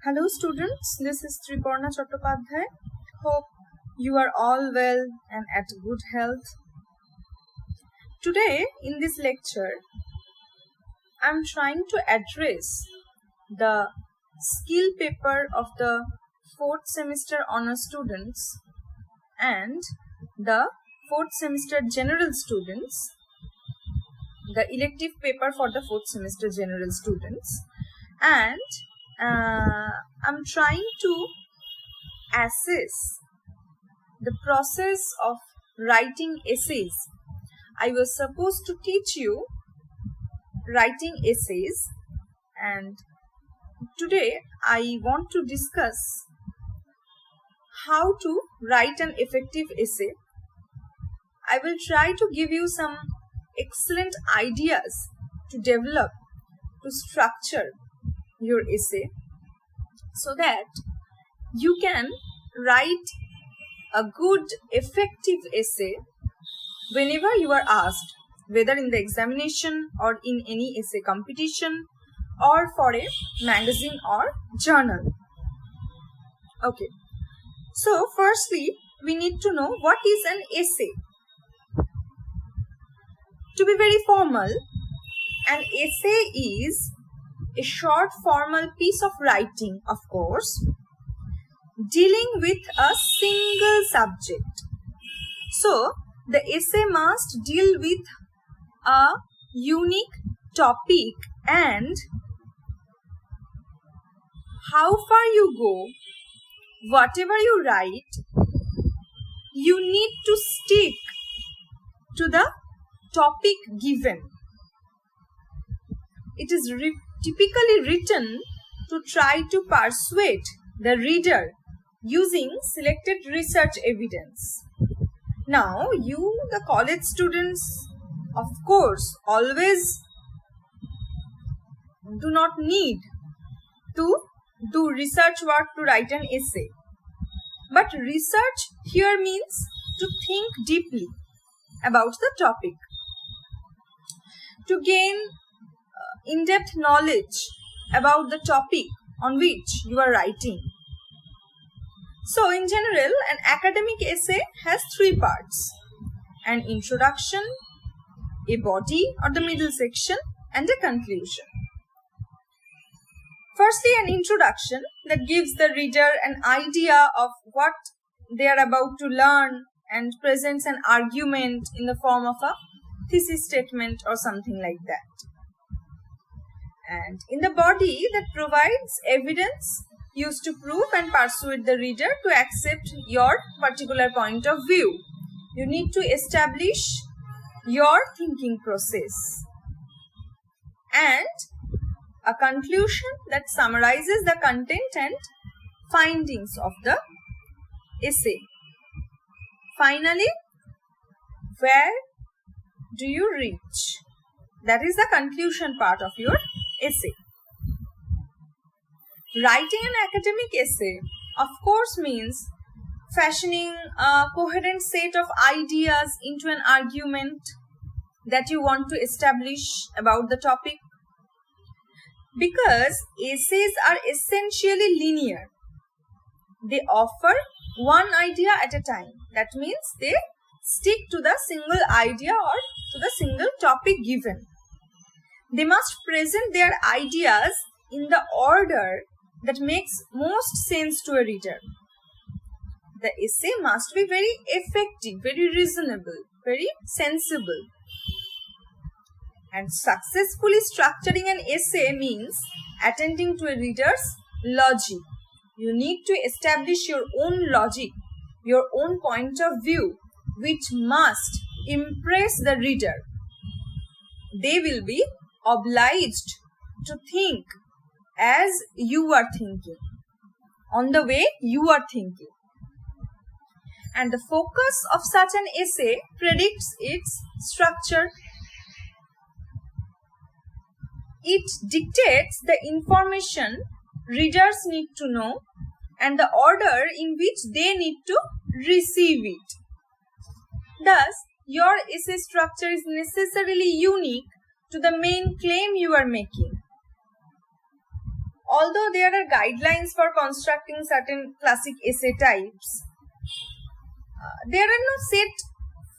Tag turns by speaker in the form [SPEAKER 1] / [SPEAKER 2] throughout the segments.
[SPEAKER 1] Hello students, this is Triporna Chattopadhyay. Hope you are all well and at good health. Today in this lecture, I am trying to address the skill paper of the 4th semester honor students and the 4th semester general students, the elective paper for the 4th semester general students, and I'm trying to assess the process of writing essays. I was supposed to teach you writing essays, and today I want to discuss how to write an effective essay. I will try to give you some excellent ideas to develop, to structure your essay so that you can write a good, effective essay whenever you are asked, whether in the examination or in any essay competition or for a magazine or journal. Okay. So, firstly, we need to know what is an essay. To be very formal, an essay is a short formal piece of writing, of course, dealing with a single subject. So, the essay must deal with a unique topic, and how far you go, whatever you write, you need to stick to the topic given. It is typically written to try to persuade the reader using selected research evidence. Now, you, the college students, of course, always do not need to do research work to write an essay. But research here means to think deeply about the topic, to gain in-depth knowledge about the topic on which you are writing. So, in general, an academic essay has three parts: an introduction, a body or the middle section, and a conclusion. Firstly, an introduction that gives the reader an idea of what they are about to learn and presents an argument in the form of a thesis statement or something like that. And in the body, that provides evidence used to prove and persuade the reader to accept your particular point of view. You need to establish your thinking process. And a conclusion that summarizes the content and findings of the essay. Finally, where do you reach? That is the conclusion part of your essay. Writing an academic essay, of course, means fashioning a coherent set of ideas into an argument that you want to establish about the topic. Because essays are essentially linear, they offer one idea at a time. That means they stick to the single idea or to the single topic given. They must present their ideas in the order that makes most sense to a reader. The essay must be very effective, very reasonable, very sensible. And successfully structuring an essay means attending to a reader's logic. You need to establish your own logic, your own point of view, which must impress the reader. They will be obliged to think as you are thinking, on the way you are thinking. And the focus of such an essay predicts its structure. It dictates the information readers need to know and the order in which they need to receive it. Thus, your essay structure is necessarily unique to the main claim you are making. Although there are guidelines for constructing certain classic essay types, there are no set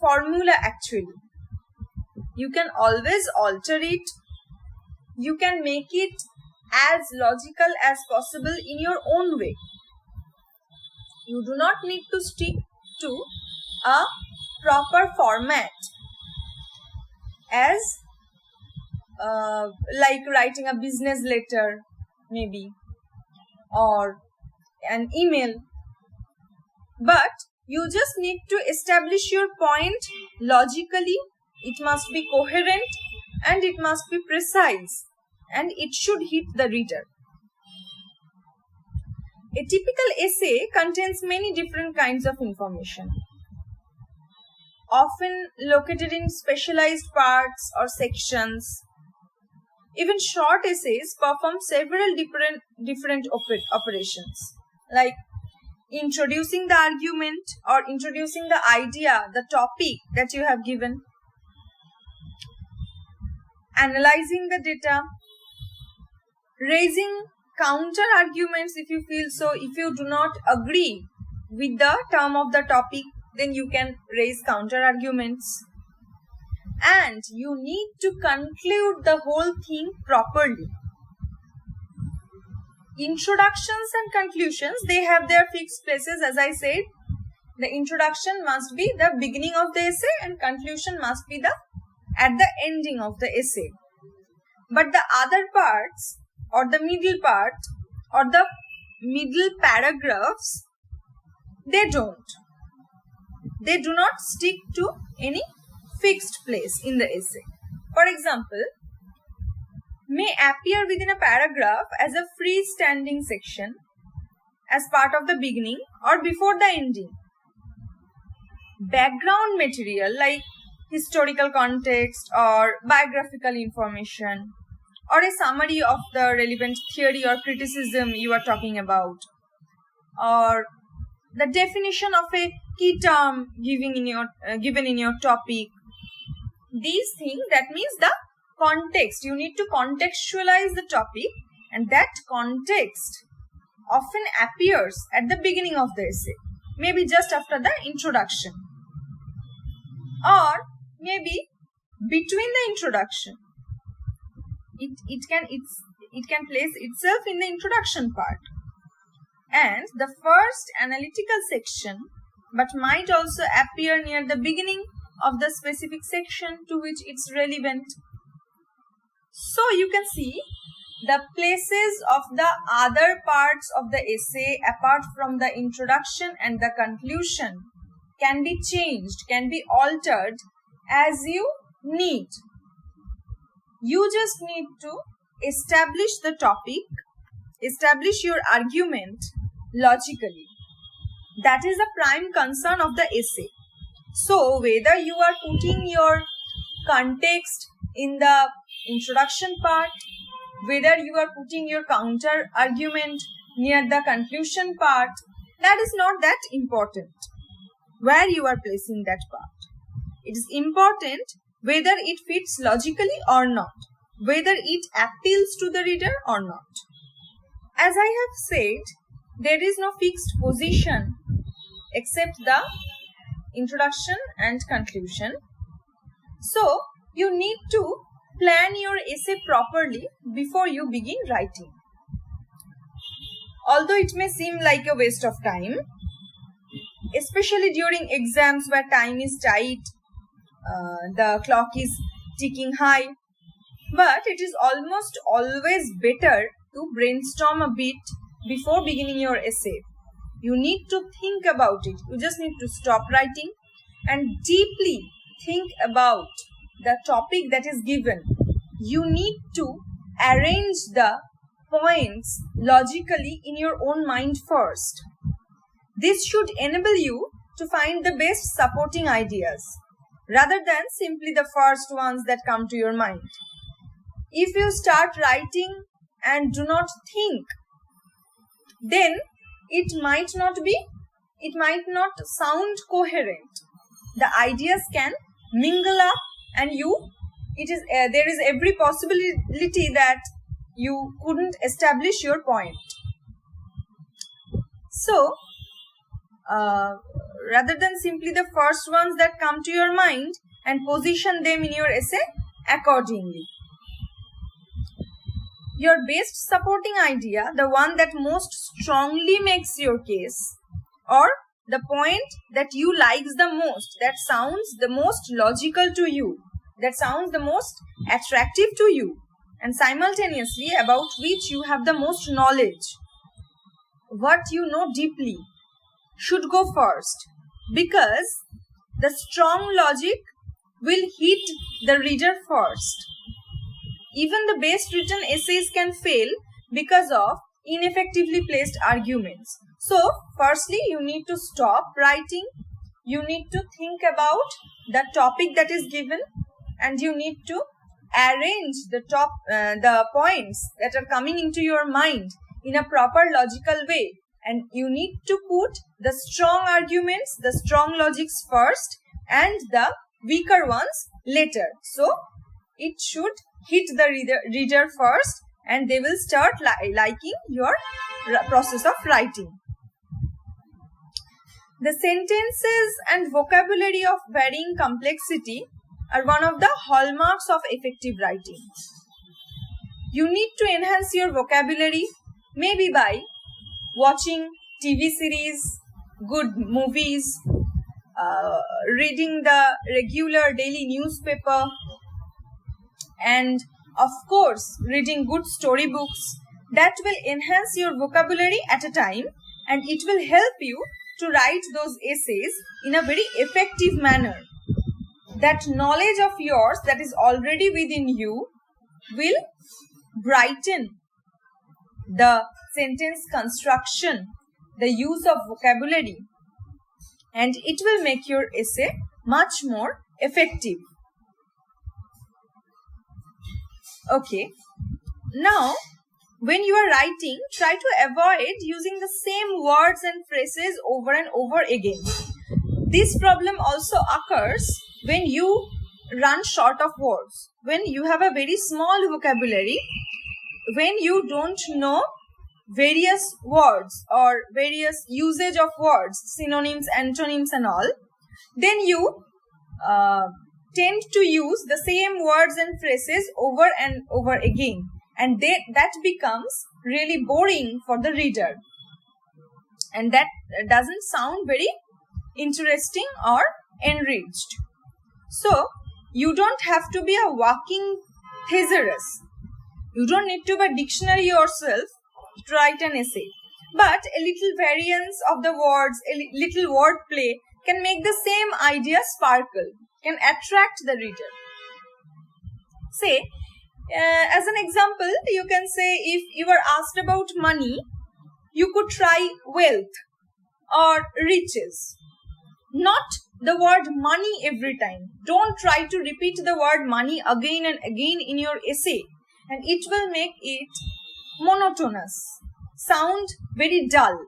[SPEAKER 1] formula actually. You can always alter it. You can make it as logical as possible in your own way. You do not need to stick to a proper format as like writing a business letter maybe or an email, but you just need to establish your point logically. It must be coherent and it must be precise and it should hit the reader. A typical essay contains many different kinds of information, often located in specialized parts or sections. Even short essays perform several different operations, like introducing the argument or introducing the idea, the topic that you have given, analyzing the data, raising counter arguments if you feel so. If you do not agree with the term of the topic, then you can raise counter arguments. And you need to conclude the whole thing properly. Introductions and conclusions, they have their fixed places. As I said, the introduction must be the beginning of the essay and conclusion must be at the ending of the essay. But the other parts or the middle part or the middle paragraphs, they do not stick to any fixed place in the essay. For example, may appear within a paragraph as a freestanding section as part of the beginning or before the ending. Background material like historical context or biographical information or a summary of the relevant theory or criticism you are talking about, or the definition of a key term given in your topic. These things, that means the context. You need to contextualize the topic, and that context often appears at the beginning of the essay, maybe just after the introduction, or maybe between the introduction. It can place itself in the introduction part and the first analytical section, but might also appear near the beginning of the specific section to which it's relevant. So you can see the places of the other parts of the essay apart from the introduction and the conclusion can be changed, can be altered as you need. You just need to establish the topic, establish your argument logically. That is the prime concern of the essay. So whether you are putting your context in the introduction part, whether you are putting your counter argument near the conclusion part, that is not that important where you are placing that part. It is important whether it fits logically or not, whether it appeals to the reader or not. As I have said, there is no fixed position except the introduction and conclusion. So you need to plan your essay properly before you begin writing. Although it may seem like a waste of time, especially during exams where time is tight, the clock is ticking high, but it is almost always better to brainstorm a bit before beginning your essay. You need to think about it. You just need to stop writing and deeply think about the topic that is given. You need to arrange the points logically in your own mind first. This should enable you to find the best supporting ideas rather than simply the first ones that come to your mind. If you start writing and do not think, then it might not sound coherent. The ideas can mingle up and there is every possibility that you couldn't establish your point. So, rather than simply the first ones that come to your mind and position them in your essay accordingly. Your best supporting idea, the one that most strongly makes your case, or the point that you likes the most, that sounds the most logical to you, that sounds the most attractive to you, and simultaneously about which you have the most knowledge, what you know deeply, should go first, because the strong logic will hit the reader first. Even the best written essays can fail because of ineffectively placed arguments. So, firstly, you need to stop writing. You need to think about the topic that is given, and you need to arrange the points that are coming into your mind in a proper logical way. And you need to put the strong arguments, the strong logics first, and the weaker ones later. So, it should hit the reader first, and they will start liking your process of writing. The sentences and vocabulary of varying complexity are one of the hallmarks of effective writing. You need to enhance your vocabulary, maybe by watching TV series, good movies, reading the regular daily newspaper, and of course reading good storybooks. That will enhance your vocabulary at a time, and it will help you to write those essays in a very effective manner. That knowledge of yours that is already within you will brighten the sentence construction, the use of vocabulary, and it will make your essay much more effective. Okay, now when you are writing, try to avoid using the same words and phrases over and over again. This problem also occurs when you run short of words, when you have a very small vocabulary, when you don't know various words or various usage of words, synonyms, antonyms and all, then you tend to use the same words and phrases over and over again, and that becomes really boring for the reader, and that doesn't sound very interesting or enriched. So you don't have to be a walking thesaurus. You don't need to be a dictionary yourself to write an essay, but a little variance of the words, a little wordplay can make the same idea sparkle, can attract the reader. Say, as an example, you can say, if you are asked about money, you could try wealth or riches. Not the word money every time. Don't try to repeat the word money again and again in your essay, and it will make it monotonous, sound very dull.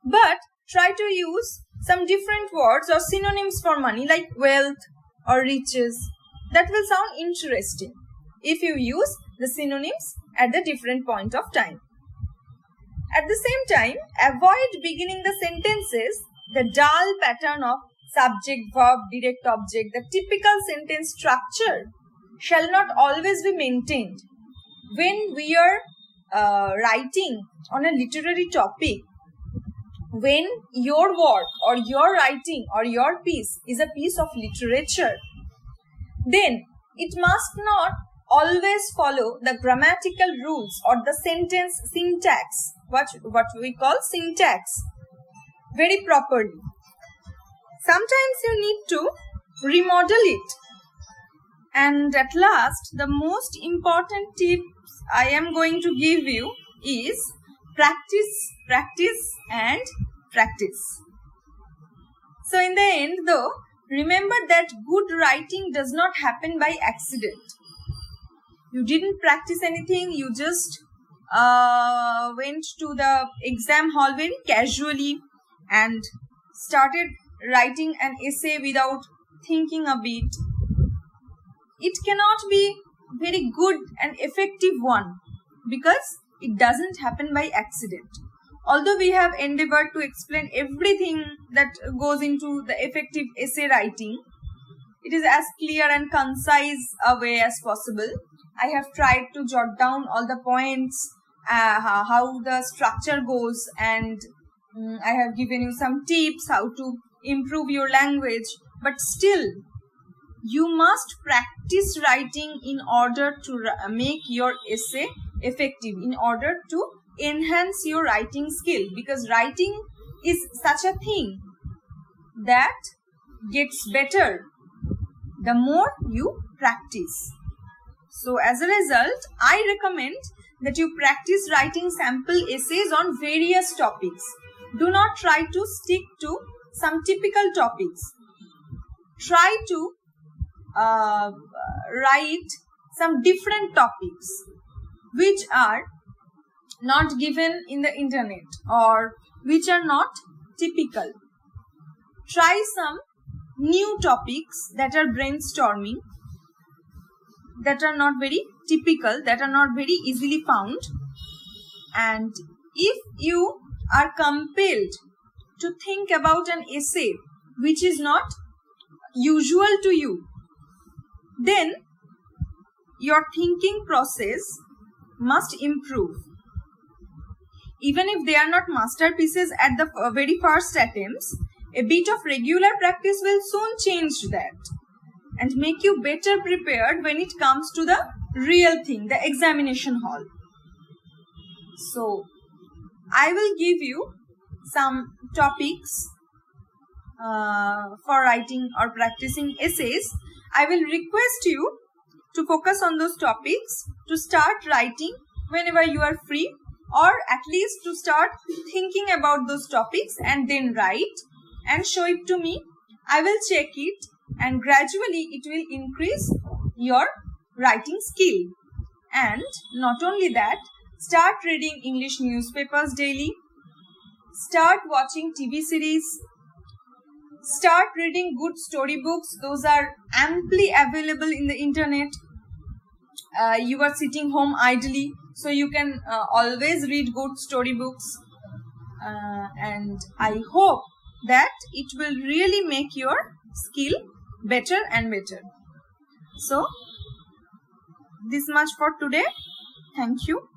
[SPEAKER 1] But try to use some different words or synonyms for money, like wealth or riches. That will sound interesting if you use the synonyms at the different point of time. At the same time, avoid beginning the sentences the dull pattern of subject, verb, direct object. The typical sentence structure shall not always be maintained. When we are writing on a literary topic, when your work or your writing or your piece is a piece of literature, then it must not always follow the grammatical rules or the sentence syntax, what we call syntax, very properly. Sometimes you need to remodel it. And at last, the most important tips I am going to give you is practice, practice and practice. So in the end though, remember that good writing does not happen by accident. You didn't practice anything, you just went to the exam hall very casually and started writing an essay without thinking a bit. It cannot be very good and effective one, because it doesn't happen by accident. Although we have endeavored to explain everything that goes into the effective essay writing, it is as clear and concise a way as possible. I have tried to jot down all the points, how the structure goes, and I have given you some tips how to improve your language. But still, you must practice writing in order to make your essay effective, in order to enhance your writing skill, because writing is such a thing that gets better the more you practice. So as a result, I recommend that you practice writing sample essays on various topics. Do not try to stick to some typical topics. Try to write some different topics which are not given in the internet or which are not typical. Try some new topics that are brainstorming, that are not very typical, that are not very easily found. And if you are compelled to think about an essay which is not usual to you, then your thinking process must improve. Even if they are not masterpieces at the very first attempts, a bit of regular practice will soon change that and make you better prepared when it comes to the real thing, the examination hall. So, I will give you some topics for writing or practicing essays. I will request you to focus on those topics, to start writing whenever you are free, or at least to start thinking about those topics and then write and show it to me. I will check it, and gradually it will increase your writing skill. And not only that, start reading English newspapers daily, start watching TV series, start reading good storybooks. Those are amply available in the internet. You are sitting home idly, so you can always read good storybooks. And I hope that it will really make your skill better and better. So, this much for today. Thank you.